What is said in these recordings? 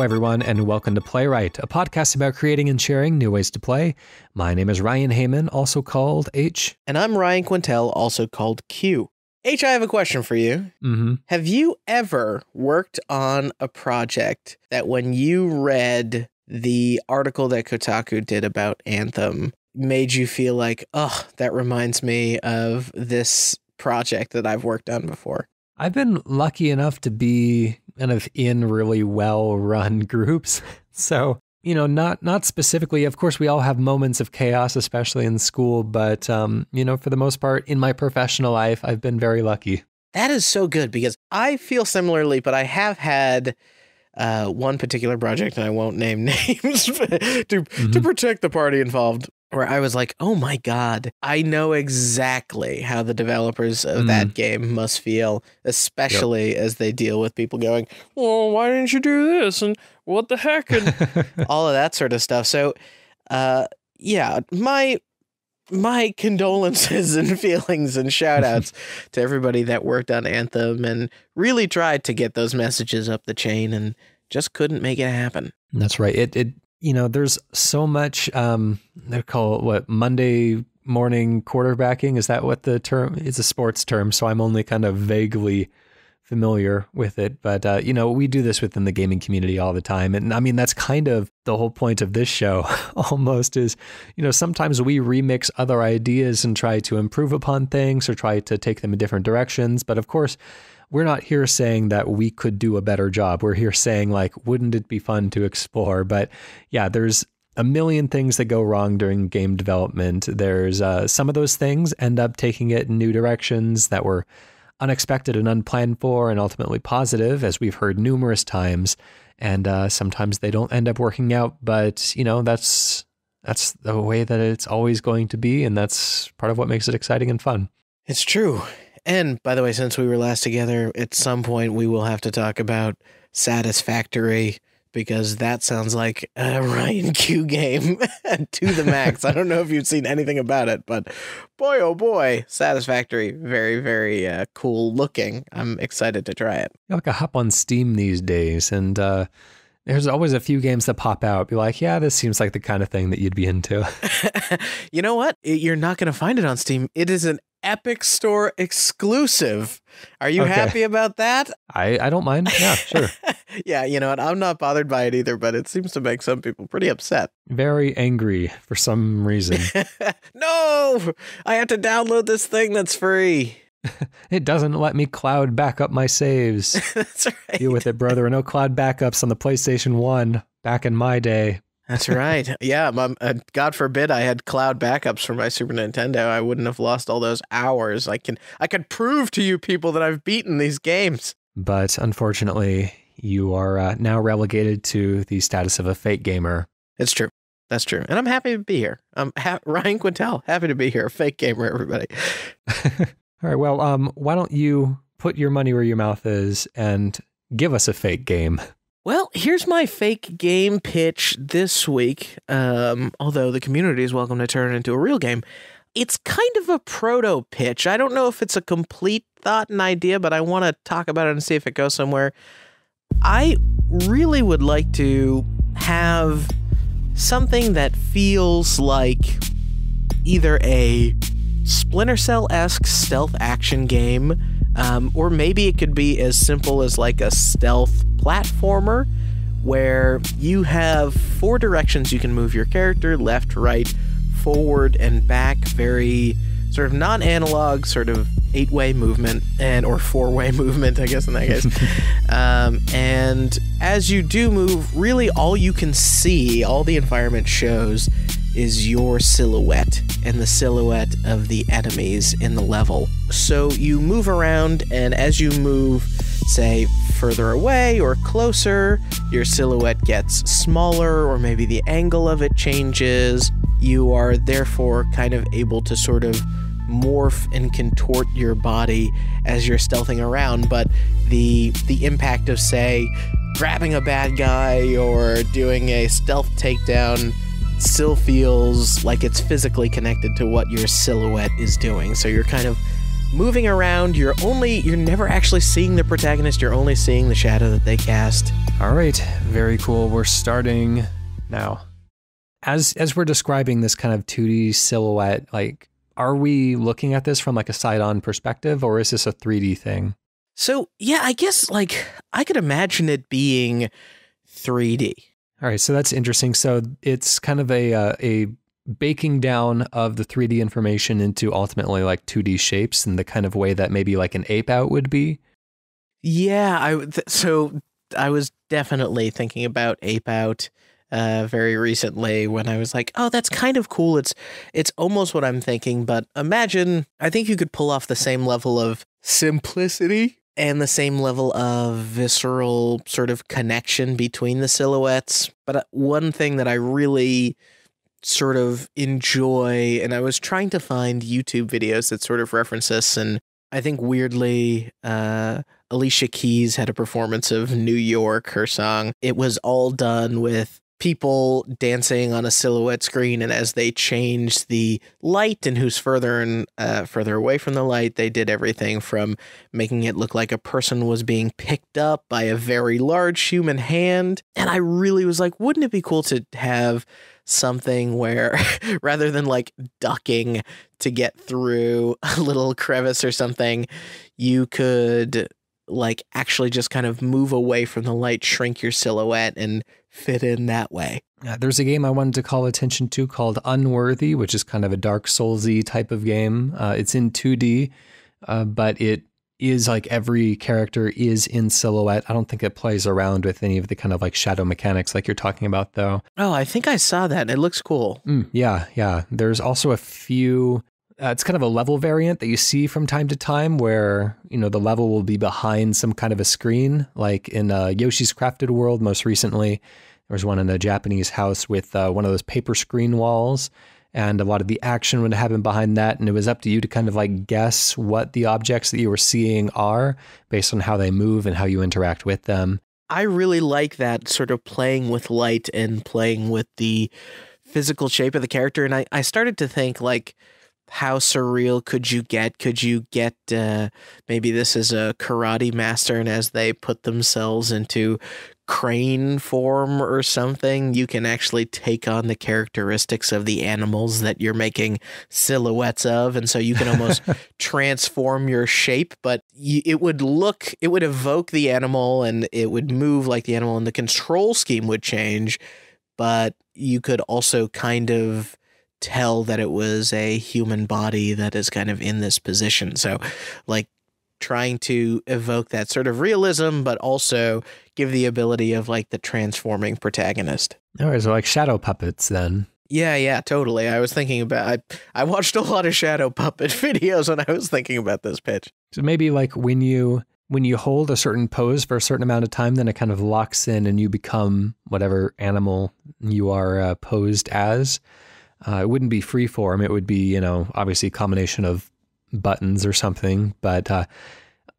everyone, and welcome to Playwright, a podcast about creating and sharing new ways to play. My name is Ryan Hamann, also called H. And I'm Ryan Quintal, also called Q. H, I have a question for you. Mm-hmm. Have you ever worked on a project that when you read the article that Kotaku did about Anthem made you feel like, oh, that reminds me of this project that I've worked on before? I've been lucky enough to be kind of in really well-run groups. So, not specifically. Of course, we all have moments of chaos, especially in school. But, for the most part, in my professional life, I've been very lucky. That is so good because I feel similarly, but I have had one particular project, and I won't name names to protect the party involved, where I was like, oh my God, I know exactly how the developers of that game must feel, especially as they deal with people going, well, why didn't you do this? And what the heck? And all of that sort of stuff. So, my condolences and feelings and shout outs to everybody that worked on Anthem and really tried to get those messages up the chain and just couldn't make it happen. That's right. There's so much, they call it Monday morning quarterbacking. Is that what the term is? A sports term. So I'm only kind of vaguely familiar with it. But, we do this within the gaming community all the time. And I mean, that's kind of the whole point of this show almost is, sometimes we remix other ideas and try to improve upon things or try to take them in different directions. But of course, we're not here saying that we could do a better job. We're here saying, like, wouldn't it be fun to explore? But yeah, there's a million things that go wrong during game development. There's some of those things end up taking it in new directions that were unexpected and unplanned for and ultimately positive, as we've heard numerous times. And sometimes they don't end up working out. But, that's the way that it's always going to be. And that's part of what makes it exciting and fun. It's true. And by the way, since we were last together, at some point we will have to talk about Satisfactory, because that sounds like a Ryan Q game to the max. I don't know if you've seen anything about it, but boy, oh boy, Satisfactory, very, very cool looking. I'm excited to try it. I like a hop on Steam these days, and there's always a few games that pop out. Be like, yeah, this seems like the kind of thing that you'd be into. You know what? You're not going to find it on Steam. It is an Epic Store exclusive. Are you happy about that? I don't mind. Yeah, sure. Yeah, you know what? I'm not bothered by it either, but it seems to make some people pretty upset. Very angry for some reason. No! I have to download this thing that's free. It doesn't let me cloud back up my saves. That's right. Deal with it, brother. No cloud backups on the PlayStation 1 back in my day. That's right. Yeah, God forbid I had cloud backups for my Super Nintendo. I wouldn't have lost all those hours. I could prove to you people that I've beaten these games. But unfortunately, you are now relegated to the status of a fake gamer. It's true. That's true. And I'm happy to be here. I'm Ryan Quintal, happy to be here. A fake gamer, everybody. All right. Well, why don't you put your money where your mouth is and give us a fake game? Well, here's my fake game pitch this week. Although the community is welcome to turn it into a real game. It's kind of a proto pitch. I don't know if it's a complete thought and idea, but I want to talk about it and see if it goes somewhere. I really would like to have something that feels like either a Splinter Cell-esque stealth action game, or maybe it could be as simple as like a stealth platformer where you have 4 directions you can move your character: left, right, forward, and back. Very sort of non-analog, sort of 8-way movement, or 4-way movement, I guess in that case. And as you do move, really all you can see, all the environment shows, is your silhouette and the silhouette of the enemies in the level. So you move around, and as you move, say, further away or closer, your silhouette gets smaller, or maybe the angle of it changes. You are therefore kind of able to sort of morph and contort your body as you're stealthing around, but the impact of, say, grabbing a bad guy or doing a stealth takedown still feels like it's physically connected to what your silhouette is doing. So you're kind of moving around. You're never actually seeing the protagonist. You're only seeing the shadow that they cast. All right, very cool. We're starting now. As we're describing this kind of 2D silhouette, like, are we looking at this from like a side-on perspective, or is this a 3D thing? So, yeah, I guess, like, I could imagine it being 3D. All right, so that's interesting. So it's kind of a baking down of the 3D information into ultimately like 2D shapes in the kind of way that maybe like an ape out would be. Yeah, so I was definitely thinking about Ape Out very recently when I was like, oh, that's kind of cool. It's almost what I'm thinking, but imagine, I think you could pull off the same level of simplicity and the same level of visceral sort of connection between the silhouettes. But one thing that I really sort of enjoy, and I was trying to find YouTube videos that sort of reference this, and I think weirdly, Alicia Keys had a performance of New York, her song. It was all done with people dancing on a silhouette screen, and as they changed the light and who's further and further away from the light, they did everything from making it look like a person was being picked up by a very large human hand. And I really was like, wouldn't it be cool to have something where rather than like ducking to get through a little crevice or something, you could like actually just kind of move away from the light, shrink your silhouette, and fit in that way. There's a game I wanted to call attention to called Unworthy, which is kind of a Dark Souls-y type of game. It's in 2D, but it is like every character is in silhouette. I don't think it plays around with any of the kind of like shadow mechanics like you're talking about, though. Oh, I think I saw that. It looks cool. Yeah. There's also a few... it's kind of a level variant that you see from time to time where, you know, the level will be behind some kind of a screen, like in Yoshi's Crafted World. Most recently, there was one in a Japanese house with one of those paper screen walls, and a lot of the action would happen behind that, and it was up to you to kind of like guess what the objects that you were seeing are based on how they move and how you interact with them. I really like that sort of playing with light and playing with the physical shape of the character, and I started to think, like, how surreal could you get? Could you get maybe this is a karate master, and as they put themselves into crane form or something, you can actually take on the characteristics of the animals that you're making silhouettes of, and so you can almost transform your shape, but it would evoke the animal and it would move like the animal, and the control scheme would change, but you could also kind of tell that it was a human body that is kind of in this position. So like trying to evoke that sort of realism, but also give the ability of like the transforming protagonist. All right, so like shadow puppets then. Yeah, totally. I was thinking about, I watched a lot of shadow puppet videos when I was thinking about this pitch. So maybe like when you hold a certain pose for a certain amount of time, then it kind of locks in and you become whatever animal you are posed as. It wouldn't be freeform. It would be, you know, obviously a combination of buttons or something, but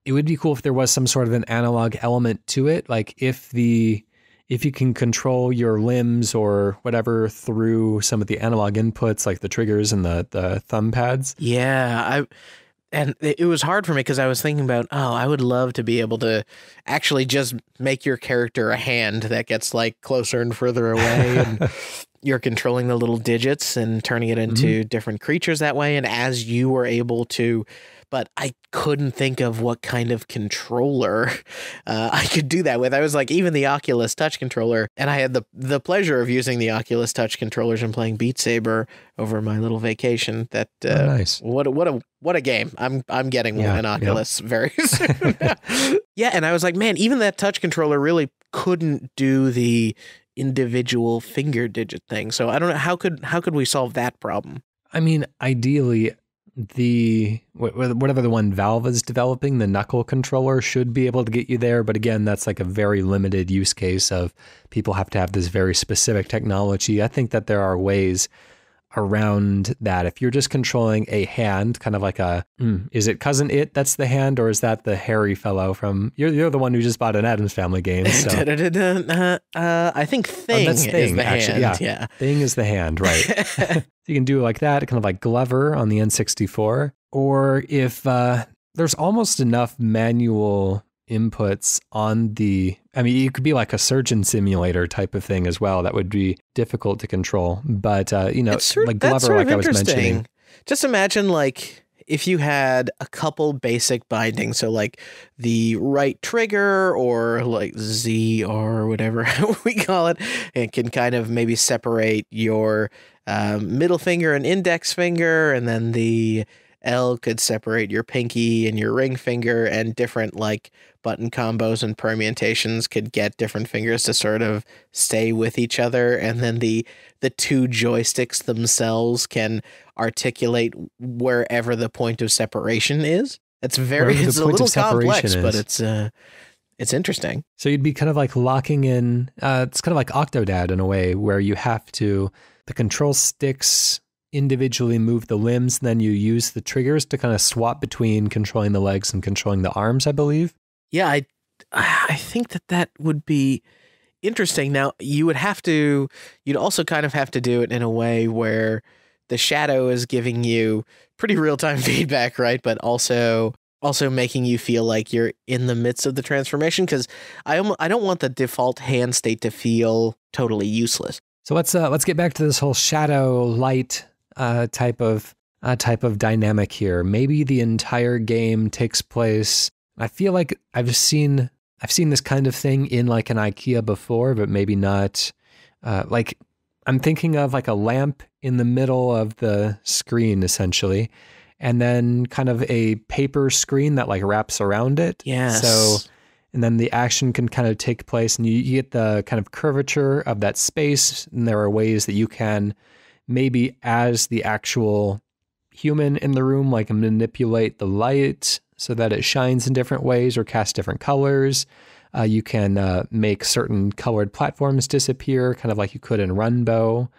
it would be cool if there was some sort of an analog element to it. Like if you can control your limbs or whatever through some of the analog inputs, like the triggers and the thumb pads. Yeah, and it was hard for me because I was thinking about, I would love to be able to actually just make your character a hand that gets like closer and further away, and you're controlling the little digits and turning it into different creatures that way. And as you were able to, but I couldn't think of what kind of controller I could do that with. I was like, even the Oculus Touch controller, and I had the pleasure of using the Oculus Touch controllers and playing Beat Saber over my little vacation. That nice. What a game! I'm getting an Oculus very soon. Yeah, and I was like, man, even that touch controller really couldn't do the individual finger digit thing. So I don't know, how could we solve that problem? I mean, ideally, whatever the one Valve is developing, the knuckle controller, should be able to get you there. But again, that's like a very limited use case of people have to have this very specific technology. I think that there are ways around that. If you're just controlling a hand, kind of like is it Cousin It that's the hand, or is that the hairy fellow from, you're the one who just bought an Addams Family game. So. I think Thing, that's Thing is the actually, hand. Yeah. Thing is the hand, right. So you can do like that, kind of like Glover on the N64. or if there's almost enough manual inputs on I mean, it could be like a surgeon simulator type of thing as well. That would be difficult to control. But, like Glover, like I was mentioning. Just imagine, like, if you had a couple basic bindings, so like the right trigger or like Z or whatever we call it, it can kind of maybe separate your middle finger and index finger, and then the L could separate your pinky and your ring finger, and different like button combos and permutations could get different fingers to sort of stay with each other, and then the two joysticks themselves can articulate wherever the point of separation is. It's a little complex, but it's interesting. So you'd be kind of like locking in, it's kind of like Octodad in a way, where you have to, the control sticks individually move the limbs, and then you use the triggers to kind of swap between controlling the legs and controlling the arms, I believe. Yeah, I think that would be interesting. Now, you'd also kind of have to do it in a way where the shadow is giving you pretty real-time feedback, right? But also making you feel like you're in the midst of the transformation, because I don't want the default hand state to feel totally useless. So let's get back to this whole shadow light type of dynamic here. Maybe the entire game takes place. I feel like I've seen this kind of thing in like an IKEA before, but maybe not. Like I'm thinking of like a lamp in the middle of the screen, essentially, and then kind of a paper screen that like wraps around it. Yes. So, and then the action can kind of take place, and you get the kind of curvature of that space. And there are ways that you can maybe, as the actual human in the room, like manipulate the light so that it shines in different ways or cast different colors. You can make certain colored platforms disappear, kind of like you could in Runbow.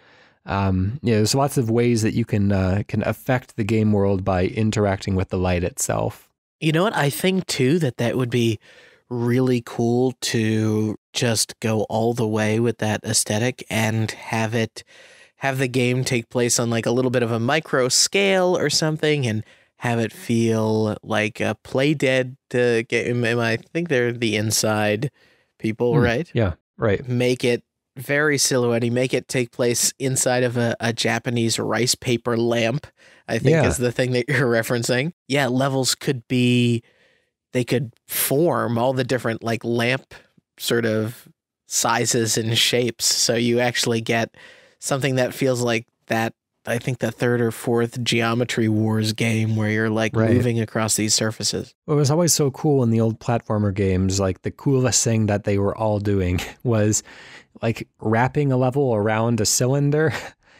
There's lots of ways that you can affect the game world by interacting with the light itself. You know what? I think too that would be really cool to just go all the way with that aesthetic and have the game take place on like a little bit of a micro scale or something, and have it feel like a Play Dead game. I think they're the Inside people, right? Yeah, right. Make it very silhouette-y, make it take place inside of a Japanese rice paper lamp, I think is the thing that you're referencing. Yeah, levels they could form all the different like lamp sort of sizes and shapes. So you actually get something that feels like that, I think the third or fourth Geometry Wars game where you're like moving across these surfaces. Well, it was always so cool in the old platformer games. Like the coolest thing that they were all doing was like wrapping a level around a cylinder.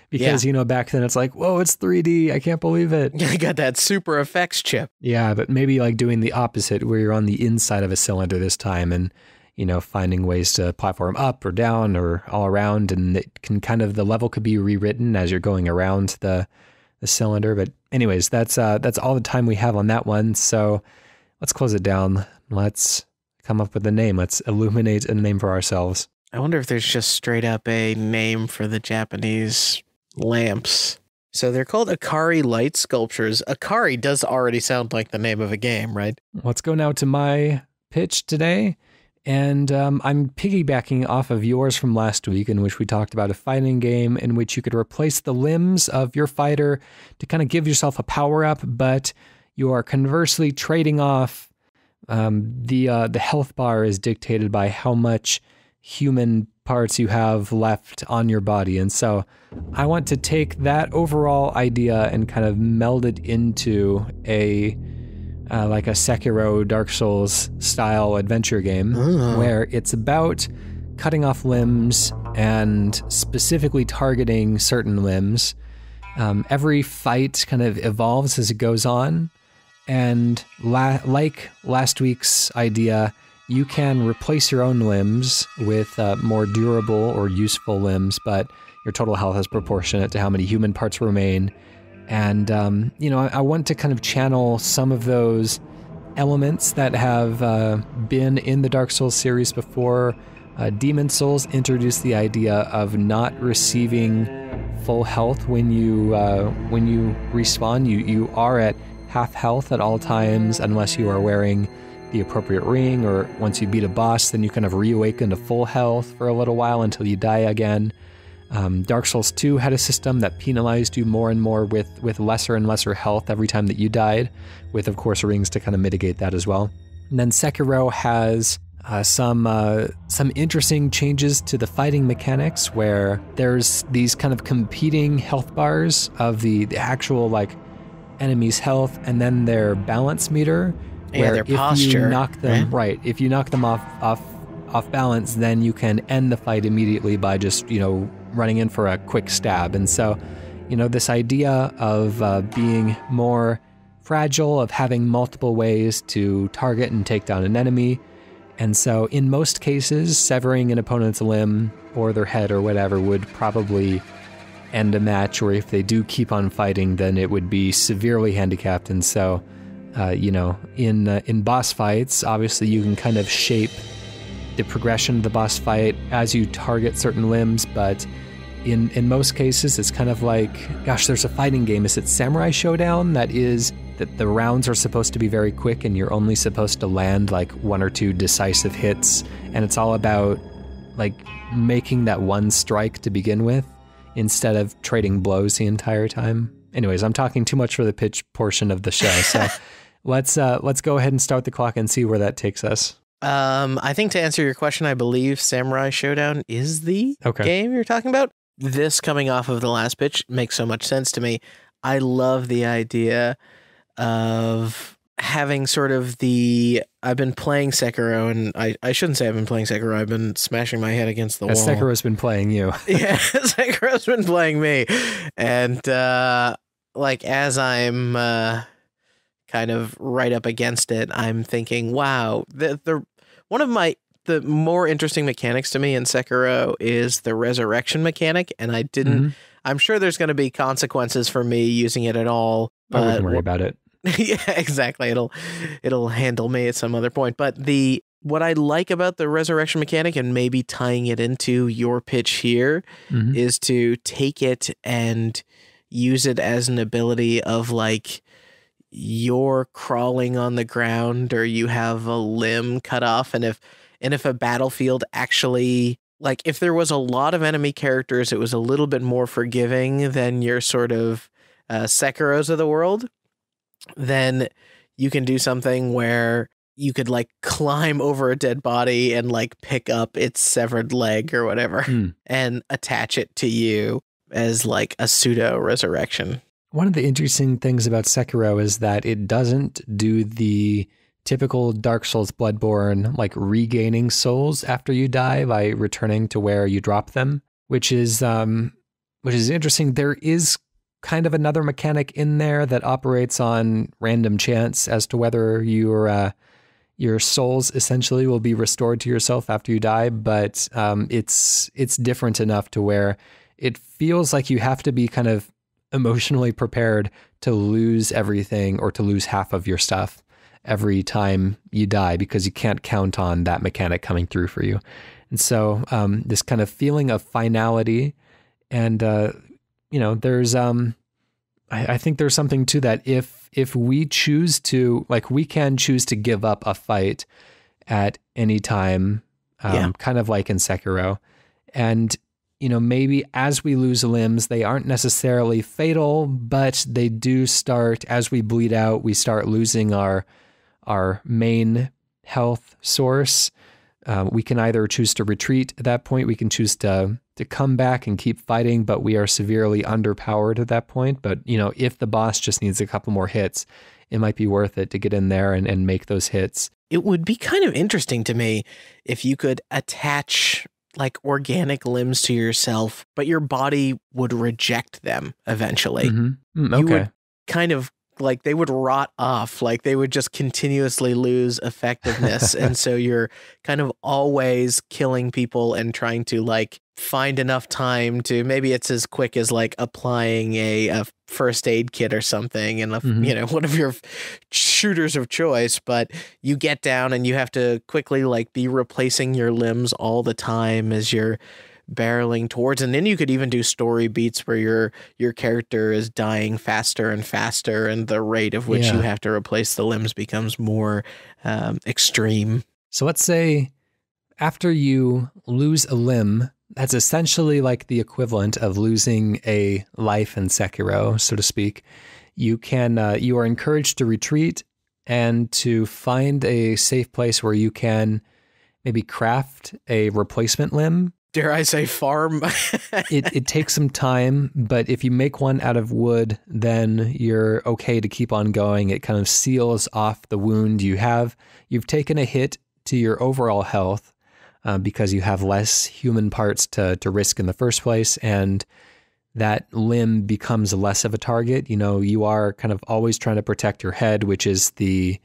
Because, back then it's like, whoa, it's 3D. I can't believe it. I got that super effects chip. Yeah, but maybe like doing the opposite where you're on the inside of a cylinder this time and, finding ways to platform up or down or all around. And it can the level could be rewritten as you're going around the cylinder. But anyways, that's all the time we have on that one. So let's close it down. Let's come up with a name. Let's illuminate a name for ourselves. I wonder if there's just straight up a name for the Japanese lamps. So they're called Akari light sculptures. Akari does already sound like the name of a game, right? Let's go now to my pitch today. And I'm piggybacking off of yours from last week, in which we talked about a fighting game in which you could replace the limbs of your fighter to kind of give yourself a power up, but you are conversely trading off the health bar is dictated by how much human parts you have left on your body. And so I want to take that overall idea and kind of meld it into like a Sekiro Dark Souls style adventure game where it's about cutting off limbs and specifically targeting certain limbs. Every fight kind of evolves as it goes on. And like last week's idea, you can replace your own limbs with more durable or useful limbs, but your total health is proportionate to how many human parts remain. And, I want to kind of channel some of those elements that have been in the Dark Souls series before. Demon Souls introduced the idea of not receiving full health when you respawn. You are at half health at all times unless you are wearing the appropriate ring, or once you beat a boss, then you kind of reawaken to full health for a little while until you die again. Dark Souls 2 had a system that penalized you more and more with lesser and lesser health every time that you died, with, of course, rings to kind of mitigate that as well. And then Sekiro has some interesting changes to the fighting mechanics, where there's these kind of competing health bars of the actual like enemy's health, and then their balance meter. Yeah, their posture. You knock them right, if you knock them off balance, then you can end the fight immediately by just running in for a quick stab. And so, this idea of being more fragile, of having multiple ways to target and take down an enemy. And so in most cases, severing an opponent's limb or their head or whatever would probably end a match, or if they do keep on fighting, then it would be severely handicapped. And so, in boss fights, obviously you can kind of shape the progression of the boss fight as you target certain limbs, but in most cases, it's kind of like, gosh, there's a fighting game. Is it Samurai Showdown? That the rounds are supposed to be very quick, and you're only supposed to land like one or two decisive hits, and it's all about like making that one strike to begin with instead of trading blows the entire time. Anyways, I'm talking too much for the pitch portion of the show, so let's go ahead and start the clock and see where that takes us. I think to answer your question, I believe Samurai Showdown is the game you're talking about. This, coming off of the last pitch, makes so much sense to me. I love the idea of having sort of I've been playing Sekiro, and I shouldn't say I've been playing Sekiro. I've been smashing my head against the wall. Sekiro's been playing you. Yeah, Sekiro's been playing me. And as I'm kind of right up against it, I'm thinking, wow, one of the more interesting mechanics to me in Sekiro is the resurrection mechanic, and I didn't. I'm sure there's going to be consequences for me using it at all. But we can worry about it. Yeah, exactly. It'll handle me at some other point. But what I like about the resurrection mechanic, and maybe tying it into your pitch here, is to take it and use it as an ability of like, you're crawling on the ground or you have a limb cut off, and if a battlefield actually, like, if there was a lot of enemy characters, it was a little bit more forgiving than your sort of Sekiros of the world, then you can do something where you could like climb over a dead body and like pick up its severed leg or whatever and attach it to you as like a pseudo resurrection. One of the interesting things about Sekiro is that it doesn't do the typical Dark Souls Bloodborne, like regaining souls after you die by returning to where you drop them, which is interesting. There is kind of another mechanic in there that operates on random chance as to whether your souls essentially will be restored to yourself after you die, but it's different enough to where it feels like you have to be kind of emotionally prepared to lose everything or to lose half of your stuff every time you die, because you can't count on that mechanic coming through for you. And so this kind of feeling of finality, and there's I think there's something to that. If we choose to, like, we can choose to give up a fight at any time, kind of like in Sekiro, and maybe as we lose limbs, they aren't necessarily fatal, but they do start, as we bleed out, we start losing our main health source. We can either choose to retreat at that point. We can choose to come back and keep fighting, but we are severely underpowered at that point. But, if the boss just needs a couple more hits, it might be worth it to get in there and make those hits. It would be kind of interesting to me if you could attach like organic limbs to yourself, but your body would reject them eventually. You would kind of like, they would rot off, like they would just continuously lose effectiveness. And so you're kind of always killing people and trying to like find enough time to, maybe it's as quick as like applying a first aid kit or something and one of your shooters of choice, but you get down and you have to quickly like be replacing your limbs all the time as you're barreling towards. And then you could even do story beats where your character is dying faster and faster, and the rate of which you have to replace the limbs becomes more extreme. So let's say after you lose a limb, that's essentially like the equivalent of losing a life in Sekiro, so to speak. You are encouraged to retreat and to find a safe place where you can maybe craft a replacement limb. Dare I say farm? It takes some time, but if you make one out of wood, then you're okay to keep on going. It kind of seals off the wound you have. You've taken a hit to your overall health because you have less human parts to risk in the first place, and that limb becomes less of a target. You are kind of always trying to protect your head, which is the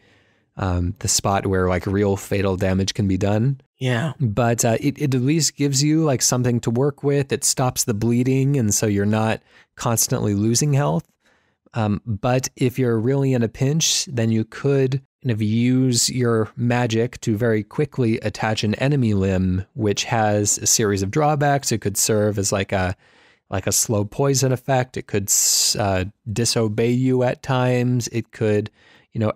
spot where like real fatal damage can be done. Yeah. But it at least gives you like something to work with. It stops the bleeding, and so you're not constantly losing health. But if you're really in a pinch, then you could kind of use your magic to very quickly attach an enemy limb, which has a series of drawbacks. It could serve as like a slow poison effect. It could disobey you at times. It could,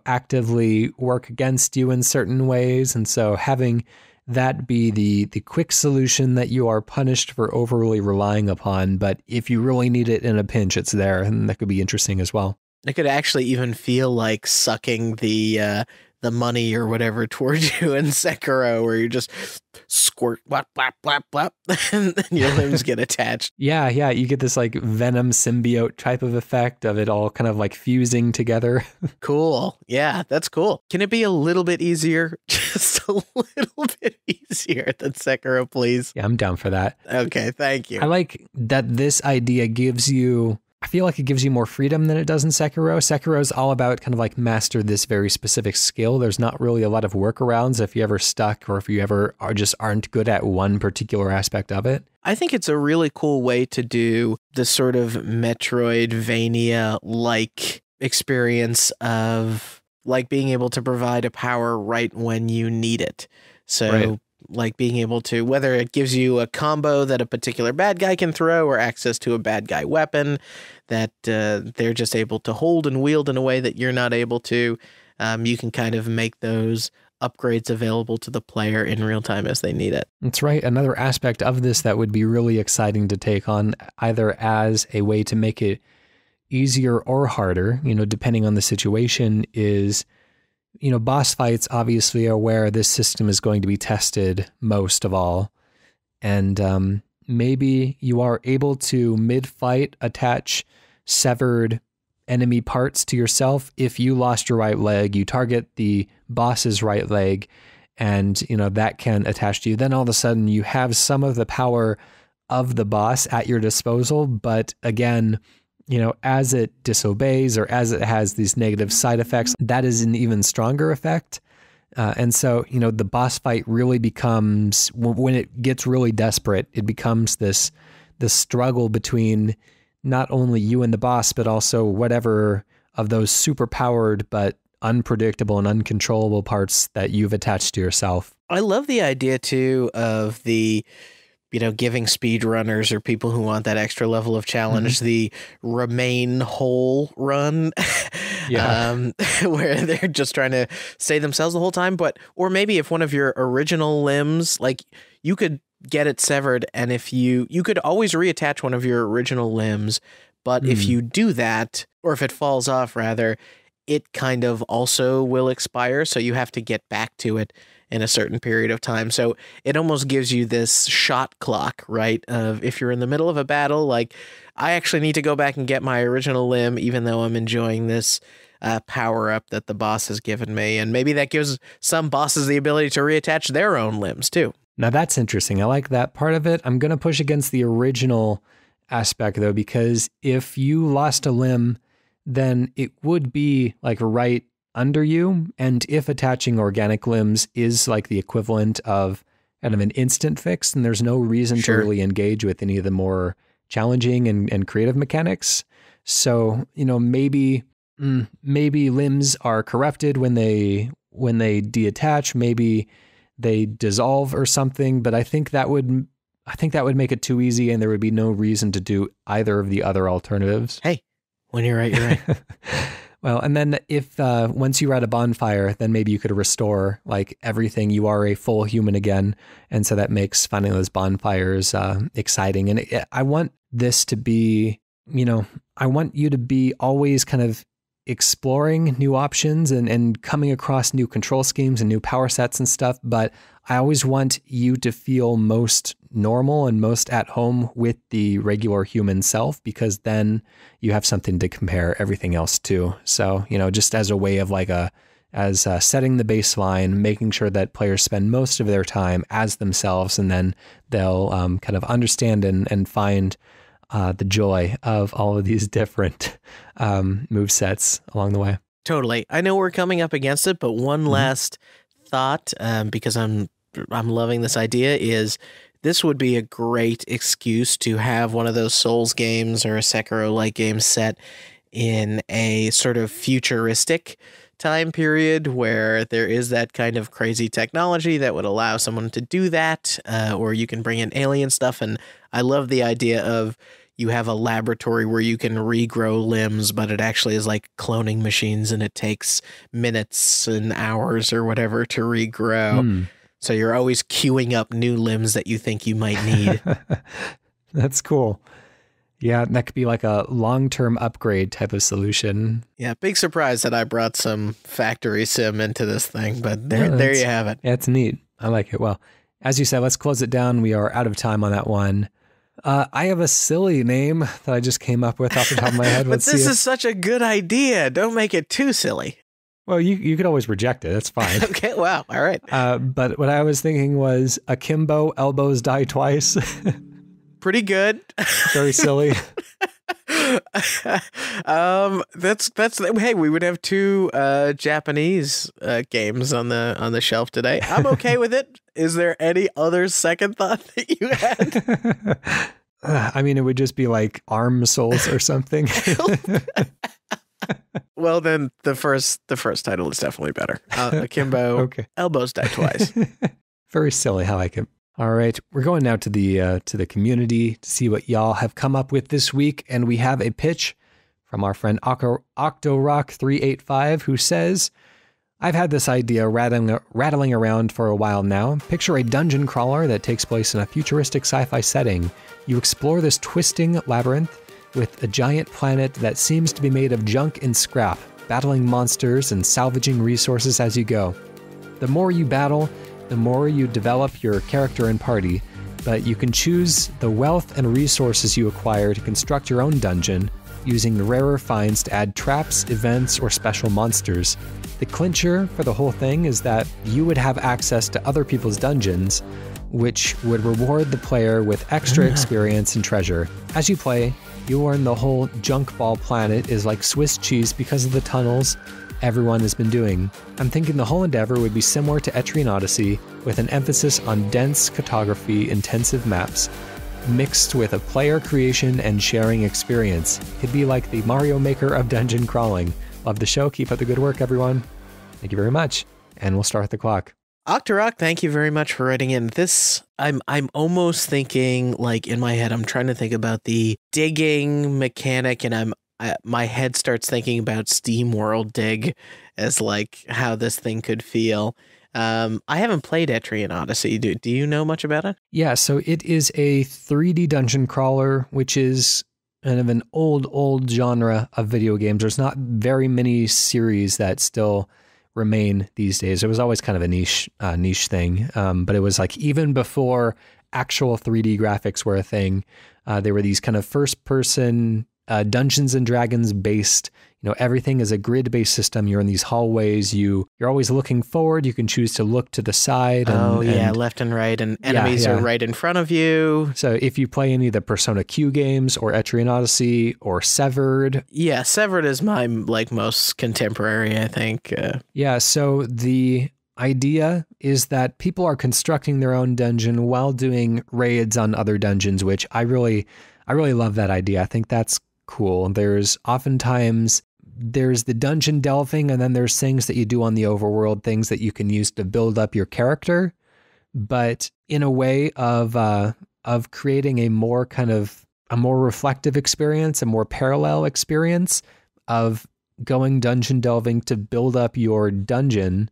actively work against you in certain ways. And so having that be the quick solution that you are punished for overly relying upon, but if you really need it in a pinch, it's there, and that could be interesting as well. It could actually even feel like sucking the money or whatever towards you in Sekiro, where you just squirt, blap, blap, blap, blap, and then your limbs get attached. Yeah, you get this like venom symbiote type of effect of it all kind of like fusing together. Cool. Yeah, that's cool. Can it be a little bit easier? Just a little bit easier than Sekiro, please? Yeah, I'm down for that. Okay, thank you. I like that this idea gives you... I feel like it gives you more freedom than it does in Sekiro. Sekiro is all about kind of like master this very specific skill. There's not really a lot of workarounds if you ever stuck or if you ever aren't good at one particular aspect of it. I think it's a really cool way to do the sort of Metroidvania-like experience of like being able to provide a power right when you need it. So right. Like being able to, whether it gives you a combo that a particular bad guy can throw or access to a bad guy weapon that they're just able to hold and wield in a way that you're not able to, you can kind of make those upgrades available to the player in real time as they need it. That's right. Another aspect of this that would be really exciting to take on, either as a way to make it easier or harder, depending on the situation, is... boss fights obviously are where this system is going to be tested most of all. And maybe you are able to mid-fight attach severed enemy parts to yourself. If you lost your right leg, you target the boss's right leg, and that can attach to you. Then all of a sudden you have some of the power of the boss at your disposal. But again, as it disobeys or as it has these negative side effects, that is an even stronger effect. And so, the boss fight really becomes, when it gets really desperate, it becomes this struggle between not only you and the boss, but also whatever of those super powered but unpredictable and uncontrollable parts that you've attached to yourself. I love the idea too of the... giving speedrunners or people who want that extra level of challenge, the remain whole run, where they're just trying to save themselves the whole time. Or maybe if one of your original limbs, like you could get it severed, and if you could always reattach one of your original limbs, but if you do that, or if it falls off rather, it kind of also will expire. So you have to get back to it in a certain period of time. So it almost gives you this shot clock, right? Of if you're in the middle of a battle, like I actually need to go back and get my original limb, even though I'm enjoying this power up that the boss has given me. And maybe that gives some bosses the ability to reattach their own limbs too. Now that's interesting. I like that part of it. I'm going to push against the original aspect though, because if you lost a limb, then it would be like right under you. And if attaching organic limbs is like the equivalent of kind of an instant fix, then there's no reason to really engage with any of the more challenging and creative mechanics. So, maybe limbs are corrupted when they detach, maybe they dissolve or something, but I think that would I think that would make it too easy, and there would be no reason to do either of the other alternatives. Hey, when you're right, you're right. Well, and then if once you were at a bonfire, then maybe you could restore like everything. You are a full human again. And so that makes finding those bonfires exciting. And I want this to be, I want you to be always kind of exploring new options and coming across new control schemes and new power sets and stuff. But I always want you to feel most normal and most at home with the regular human self, because then you have something to compare everything else to. So, just as a way of setting the baseline, making sure that players spend most of their time as themselves, and then they'll kind of understand and find the joy of all of these different move sets along the way. Totally. I know we're coming up against it, but one last thought, because I'm loving this idea, is this would be a great excuse to have one of those Souls games or a Sekiro-like game set in a sort of futuristic time period where there is that kind of crazy technology that would allow someone to do that, or you can bring in alien stuff. And I love the idea of you have a laboratory where you can regrow limbs, but it actually is like cloning machines, and it takes minutes and hours or whatever to regrow. So you're always queuing up new limbs that you think you might need. That's cool. Yeah, that could be like a long-term upgrade type of solution. Yeah, big surprise that I brought some factory sim into this thing, but there you have it. Yeah, it's neat. I like it. Well, as you said, let's close it down. We are out of time on that one. I have a silly name that I just came up with off the top of my head. But this is such a good idea. Don't make it too silly. Well, you could always reject it. That's fine. Okay, wow. All right. But what I was thinking was Akimbo, elbows die twice. Pretty good. Very silly. That's hey, we would have two Japanese games on the shelf today. I'm okay with it. Is there any other second thought that you had? I mean, it would just be like Arm Souls or something. Well, then the first title is definitely better. Akimbo, okay. Elbows die twice. Very silly. I like it. All right, we're going now to the community to see what y'all have come up with this week, and we have a pitch from our friend OctoRock385, who says, "I've had this idea rattling around for a while now. Picture a dungeon crawler that takes place in a futuristic sci-fi setting. You explore this twisting labyrinth with a giant planet that seems to be made of junk and scrap, battling monsters and salvaging resources as you go. The more you battle, the more you develop your character and party, but you can choose the wealth and resources you acquire to construct your own dungeon, using the rarer finds to add traps, events, or special monsters. The clincher for the whole thing is that you would have access to other people's dungeons, which would reward the player with extra experience and treasure. As you play, you learn the whole junk ball planet is like Swiss cheese because of the tunnels everyone has been doing. I'm thinking the whole endeavor would be similar to Etrian Odyssey, with an emphasis on dense cartography-intensive maps, mixed with a player creation and sharing experience. Could be like the Mario Maker of dungeon crawling. Love the show. Keep up the good work, everyone. Thank you very much. And we'll start the clock. Octorock, thank you very much for writing in. This, I'm almost thinking, like, in my head, I'm trying to think about the digging mechanic, and my head starts thinking about SteamWorld Dig as like how this thing could feel. I haven't played Etrian Odyssey. Do you know much about it? Yeah, so it is a 3D dungeon crawler, which is kind of an old genre of video games. There's not very many series that still remain these days. It was always kind of a niche thing, but it was like even before actual 3D graphics were a thing, there were these kind of first-person Dungeons and Dragons based, everything is a grid-based system. You're in these hallways. You're always looking forward. You can choose to look to the side. And left and right, and enemies are right in front of you. So if you play any of the Persona Q games or Etrian Odyssey or Severed. Yeah, Severed is my most contemporary, I think. So the idea is that people are constructing their own dungeon while doing raids on other dungeons, which I really love that idea. I think that's cool. There's the dungeon delving, and then there's things that you do on the overworld, things that you can use to build up your character, but in a way of of creating a more reflective experience, a more parallel experience of going dungeon delving to build up your dungeon.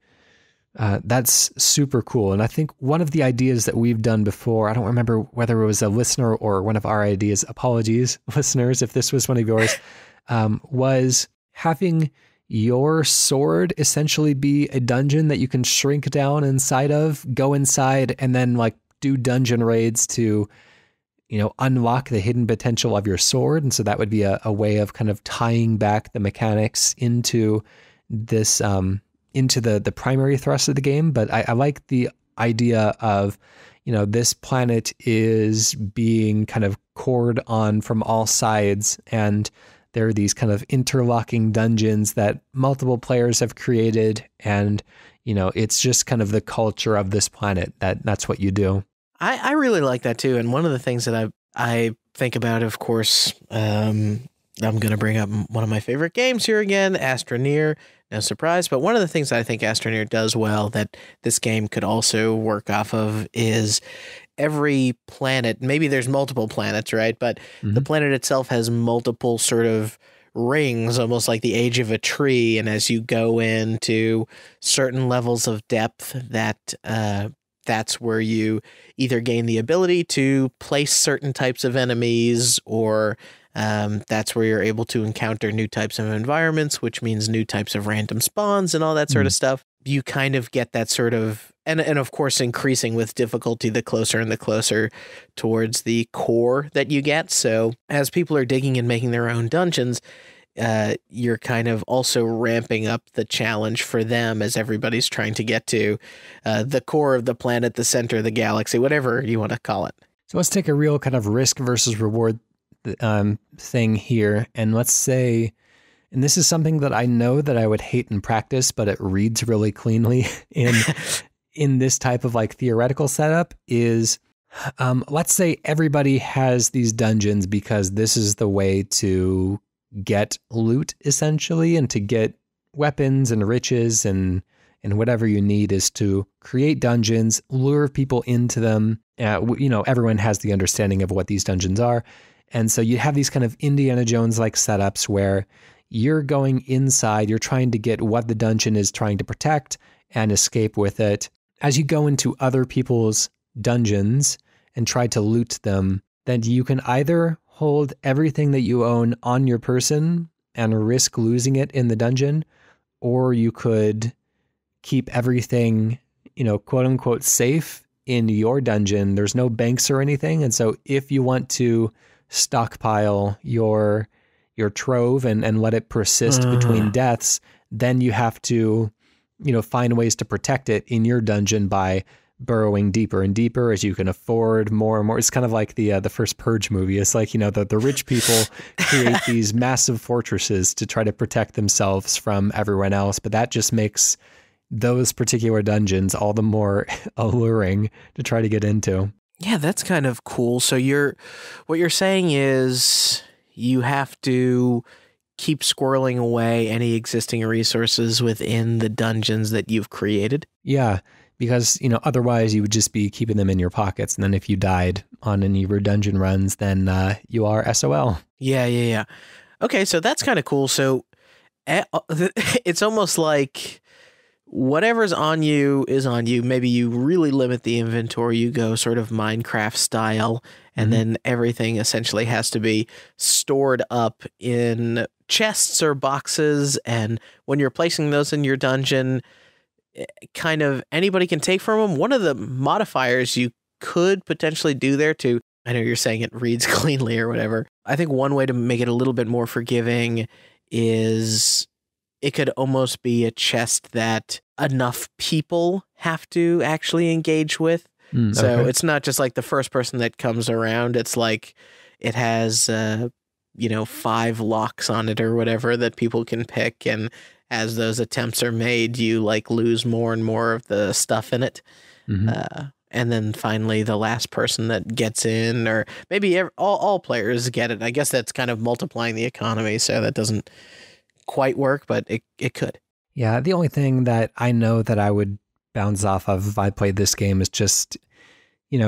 That's super cool. And I think one of the ideas that we've done before, I don't remember whether it was a listener or one of our ideas, apologies, listeners, if this was one of yours, was having your sword essentially be a dungeon that you can shrink down inside of, go inside, and then like do dungeon raids to, unlock the hidden potential of your sword. And so that would be a way of kind of tying back the mechanics into this, into the primary thrust of the game. But I like the idea of, this planet is being kind of cored on from all sides, and there are these kind of interlocking dungeons that multiple players have created. And, it's just kind of the culture of this planet that's what you do. I really like that too. And one of the things that I think about, of course, I'm going to bring up one of my favorite games here again, Astroneer. No surprise. But one of the things that I think Astroneer does well that this game could also work off of is every planet. Maybe there's multiple planets, right? But the planet itself has multiple sort of rings, almost like the age of a tree. And as you go into certain levels of depth, that's where you either gain the ability to place certain types of enemies, or that's where you're able to encounter new types of environments, which means new types of random spawns and all that sort of stuff. You kind of get that sort of, and of course, increasing with difficulty the closer towards the core that you get. So as people are digging and making their own dungeons, you're kind of also ramping up the challenge for them as everybody's trying to get to the core of the planet, the center of the galaxy, whatever you want to call it. So let's take a real kind of risk versus reward thing here. And let's say, and this is something that I know that I would hate in practice, but it reads really cleanly in this type of like theoretical setup is, let's say everybody has these dungeons because this is the way to get loot essentially, and to get weapons and riches and whatever you need is to create dungeons, lure people into them. Everyone has the understanding of what these dungeons are. And so you have these kind of Indiana Jones like setups where you're going inside, you're trying to get what the dungeon is trying to protect and escape with it. As you go into other people's dungeons and try to loot them, then you can either hold everything that you own on your person and risk losing it in the dungeon, or you could keep everything, quote unquote, safe in your dungeon. There's no banks or anything. And so if you want to stockpile your trove and let it persist between deaths, then you have to, find ways to protect it in your dungeon by burrowing deeper and deeper as you can afford more and more. It's kind of like the first Purge movie. It's like, the rich people create these massive fortresses to try to protect themselves from everyone else. But that just makes those particular dungeons all the more alluring to try to get into. Yeah, that's kind of cool. So what you're saying is you have to keep squirreling away any existing resources within the dungeons that you've created. Yeah. Because, otherwise you would just be keeping them in your pockets. And then if you died on any of your dungeon runs, then you are SOL. Yeah. Okay, so that's kind of cool. So it's almost like whatever's on you is on you. Maybe you really limit the inventory. You go sort of Minecraft style, and then everything essentially has to be stored up in chests or boxes. And when you're placing those in your dungeon, kind of anybody can take from them. One of the modifiers you could potentially do there to, I know you're saying it reads cleanly or whatever. I think one way to make it a little bit more forgiving is it could almost be a chest that enough people have to actually engage with. So it's not just like the first person that comes around. It's like it has, 5 locks on it or whatever that people can pick. And as those attempts are made, you like lose more and more of the stuff in it. And then finally the last person that gets in, or maybe all players get it. I guess that's kind of multiplying the economy. So that doesn't quite work, but it could. Yeah. The only thing that I know that I would bounce off of if I played this game is just,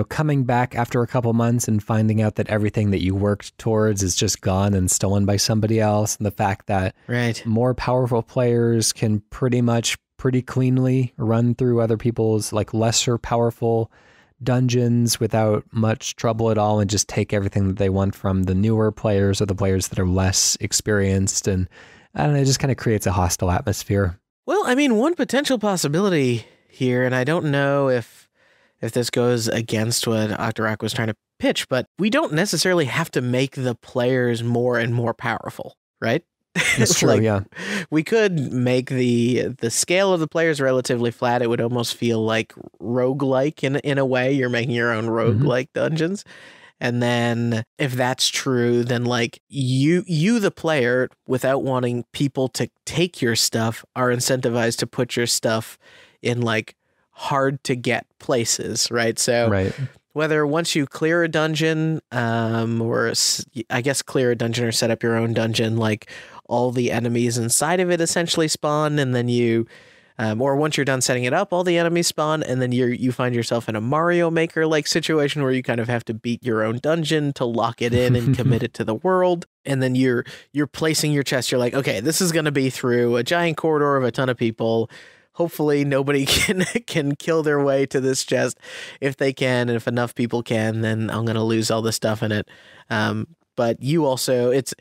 coming back after a couple months and finding out that everything that you worked towards is just gone and stolen by somebody else. And the fact that more powerful players can pretty cleanly run through other people's like lesser powerful dungeons without much trouble at all and just take everything that they want from the newer players or the players that are less experienced. And I don't know, it just kind of creates a hostile atmosphere. Well, I mean, one potential possibility here, and I don't know if this goes against what Octorok was trying to pitch, but we don't necessarily have to make the players more and more powerful, right? That's true, yeah. We could make the scale of the players relatively flat. It would almost feel like roguelike in a way. You're making your own roguelike dungeons. And then if that's true, then like you the player, without wanting people to take your stuff, are incentivized to put your stuff in like hard to get places, right? So whether once you clear a dungeon, or I guess clear a dungeon or set up your own dungeon, like all the enemies inside of it essentially spawn, and then you, or once you're done setting it up, all the enemies spawn, and then you find yourself in a Mario Maker like situation where you kind of have to beat your own dungeon to lock it in and commit it to the world. And then you're placing your chest. You're like, okay, this is going to be through a giant corridor of a ton of people. Hopefully nobody can kill their way to this chest. If they can, and if enough people can, then I'm going to lose all the stuff in it. But you also, it's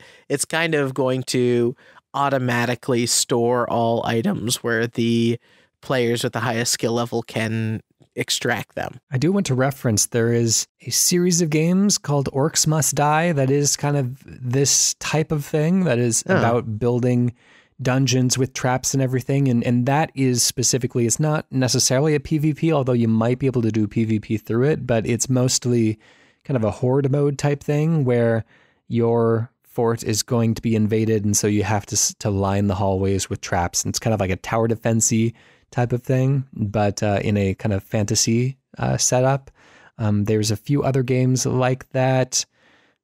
kind of going to automatically store all items where the players with the highest skill level can extract them. I do want to reference there is a series of games called Orcs Must Die that is kind of this type of thing that is about building dungeons with traps and everything, and that is specifically, it's not necessarily a PvP, although you might be able to do PvP through it, but it's mostly kind of a horde mode type thing where your fort is going to be invaded, and so you have to line the hallways with traps, and it's kind of like a tower defense-y type of thing, but in a kind of fantasy setup. There's a few other games like that.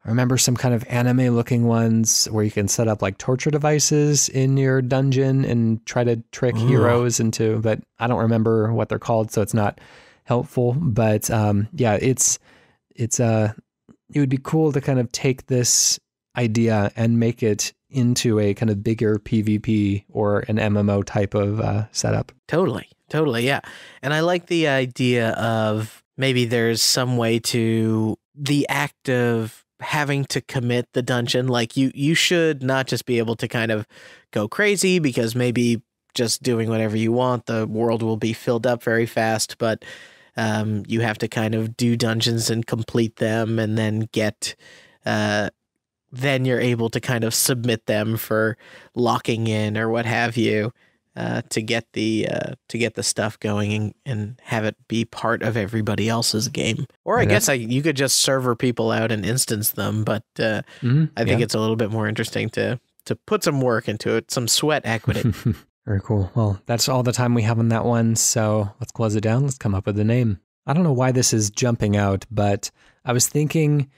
I remember some kind of anime-looking ones where you can set up like torture devices in your dungeon and try to trick heroes into, but I don't remember what they're called, so it's not helpful. But yeah, it would be cool to kind of take this idea and make it into a kind of bigger PvP or an MMO type of setup. Totally, yeah. And I like the idea of maybe there's some way to the act of having to commit the dungeon. Like you should not just be able to kind of go crazy, because maybe just doing whatever you want, the world will be filled up very fast, but you have to kind of do dungeons and complete them, and then get then you're able to kind of submit them for locking in or what have you, to get the stuff going and have it be part of everybody else's game. Or I guess you could just server people out and instance them, but I think it's a little bit more interesting to put some work into it, some sweat equity. Very cool. Well, that's all the time we have on that one, so let's close it down. Let's come up with a name. I don't know why this is jumping out, but I was thinking,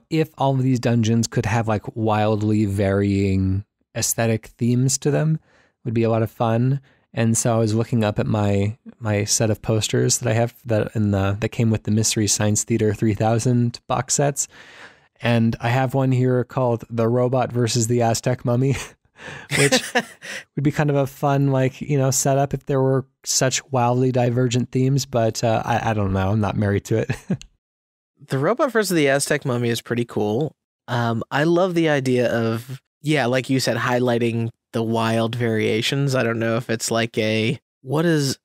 if all of these dungeons could have like wildly varying aesthetic themes to them, would be a lot of fun. And so I was looking up at my set of posters that I have that came with the Mystery Science Theater 3000 box sets. And I have one here called The Robot versus the Aztec Mummy, which would be kind of a fun, setup if there were such wildly divergent themes. But I don't know. I'm not married to it. The Robot versus the Aztec Mummy is pretty cool. I love the idea of, like you said, highlighting the wild variations. I don't know if it's like what's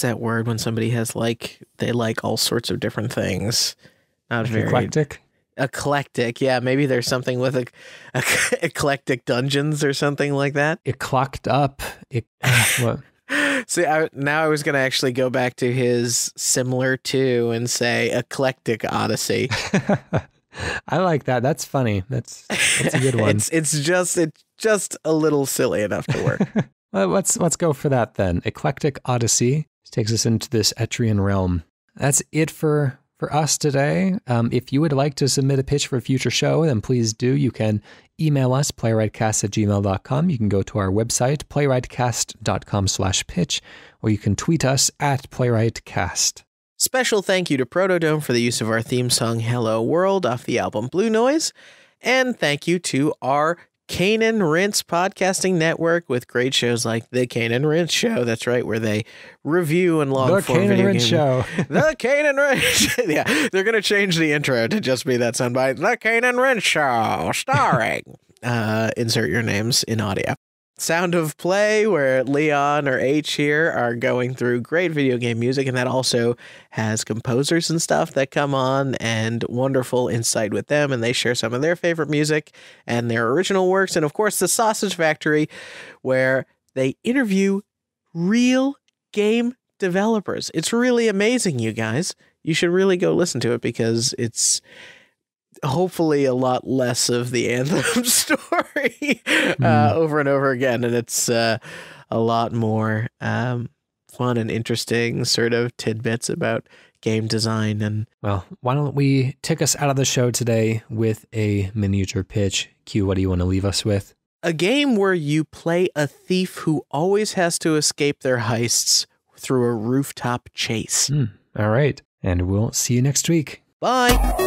that word when somebody has they like all sorts of different things. Not very eclectic. Eclectic, yeah. Maybe there's something with eclectic dungeons or something like that. It clocked up. What? See, now I was going to actually go back to his similar to and say Eclectic Odyssey. I like that. That's funny. That's a good one. It's just a little silly enough to work. Well, let's go for that then. Eclectic Odyssey takes us into this Etrian realm. That's it for us today. If you would like to submit a pitch for a future show, then please do. You can email us, playwrightcast@gmail.com. You can go to our website, playwrightcast.com/pitch, or you can tweet us at playwrightcast. Special thank you to PROTODOME for the use of our theme song Hello World off the album Blue Noise. And thank you to our Cane and Rinse podcasting network with great shows like The Cane and Rinse Show. That's right, where they review and long form video games. The Cane and Rinse Show. The Cane and Rinse. Yeah, they're going to change the intro to just be that soundbite. The Cane and Rinse Show, starring. Insert your names in audio. Sound of Play, where Leon or H here are going through great video game music, and that also has composers and stuff that come on and wonderful insight with them, and they share some of their favorite music and their original works. And of course, the Sausage Factory, where they interview real game developers. It's really amazing, you guys. You should really go listen to it because it's hopefully a lot less of the Anthem story over and over again. And it's a lot more fun and interesting sort of tidbits about game design. And well, why don't we take us out of the show today with a miniature pitch? Q, what do you want to leave us with? A game where you play a thief who always has to escape their heists through a rooftop chase. All right. And we'll see you next week. Bye.